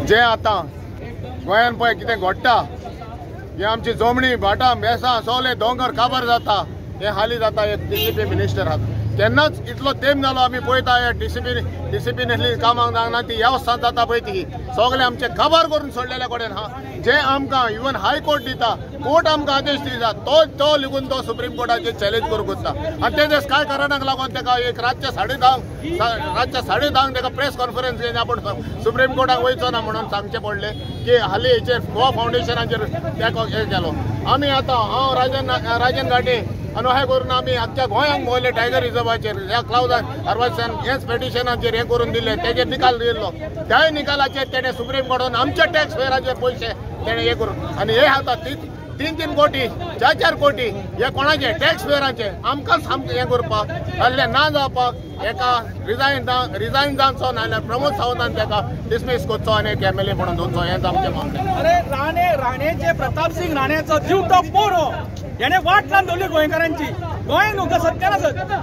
जे आता गोंयान पळय कितें घडटा हे आमची जमणी भाटां मेसां सगळे दोंगर काबार जाता हे हाली जाता एक DCP मिनिस्टर आहात तेन्नाच इतलो तेंप जालो आमी पळयता हे डिसिप्लिनरी कामाक जावना ती वेवस्था जाता पळय ती सगळे आमचे काबार करून सोडलेले कडेन हा जे आमकां इवन हायकोर्ट दिता कोर्ट आमकां आदेश दिता तो लिगून तो सुप्रीम कोर्टाचेर चॅलेंज करूंक वता आनी ते दिस कांय कारणाक लागून ताका एक रातच्या 10:30 ताका प्रेस कॉन्फरन्स घेवन आपण सुप्रीम कोर्टाक वयचो ना म्हणून सांगचें पडलें की हालीं हेचेर गोवा फावंडेशनाचेर तेको हे केलो आमी आतां हांव राजन घाटे आनी अशें करून आमी आख्ख्या गोंयांक भोंवले टायगर रिजर्वाचेर ह्या क्लाउडान हरवासान हेच पेटिशनाचेर हे करून दिले तेजेर निकाल दिल्लो त्याय निकालाचेर तेणें सुप्रीम कोर्टान आमच्या टॅक्स पेयराचे पयशे तेणें हे करून आनी हे आतां 3 कोटी 4 कोटी हे कोणाचे टॅक्स पेयराचे आमकांच हे करपाक जाल्लें ना जावपाक एका रिजायन जावचो नाजाल्यार प्रमोद सावंतान ताका डिसमीस करचो आनी एक MLA म्हणून दवरचो हेंच आमचें मागणें. अरे राणेचे प्रताप सिंग राणेचो जीव तो पोरो याने वाट लावन दवरली गोंयकारांची गोंय न्हू सत्यान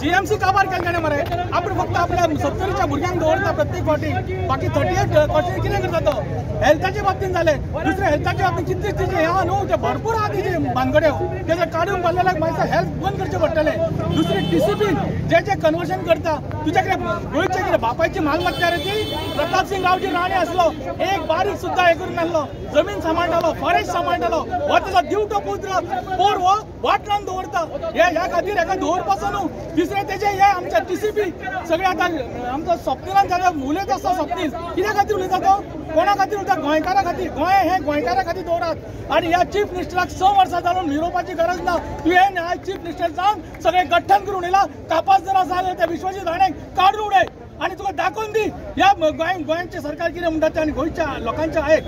GMC काबार केले ताणें मरे आपण फक्त आपल्या 70च्या भुरग्यांक दवरता प्रत्येक फावटी बाकी 38 फावटी कितें करता तो हेल्थाच्या बाबतींत जाले दुसरे हेल्थाच्या बाबतींत कितले तिचे हे न्हू ते भरपूर आहा तिचे भानगड्यो तेजे काडून बांदलेल्याक मागीर हेल्थ बंद करचें पडटलें दुसरे DCP जे कन्वर्शन करता तुज्या कडेन गोंयचे कितें बापायची मालमत्ता रे ती प्रताप सिंग रावजी राणे आसलो एक बारीक सुद्दां हे करून नासलो जमीन सांबाळटालो फॉरेस्ट सांबाळटालो हो तेजो दिवटो पुत्र पोर हो वाट लावन दवरता ह्या खातीर हेका दवरपाचो न्हू तिसरे तेजे हे आमचे DCP सगळे आतां आमचो स्वप्निलान जाल्यार उलयत आसता स्वप्नील कित्या खातीर उलयता तो कोणा खातीर उलयता गोंयकारा खातीर गोंय हे गोंयकारा खातीर दवरात आनी ह्या चीफ मिनिस्टराक 6 वर्सां जावन मिरोवपाची गरज ना तुवें ह्या चीफ मिनिस्टर जावन सगळे गठ्ठन करून येयला कापास जर आसा त्या विश्वजीत राणेक काडून उडय आनी तुका दाखोवन दी ह्या गोंयांचे सरकार कितें म्हणटा ते आनी गोंयच्या लोकांच्या आयक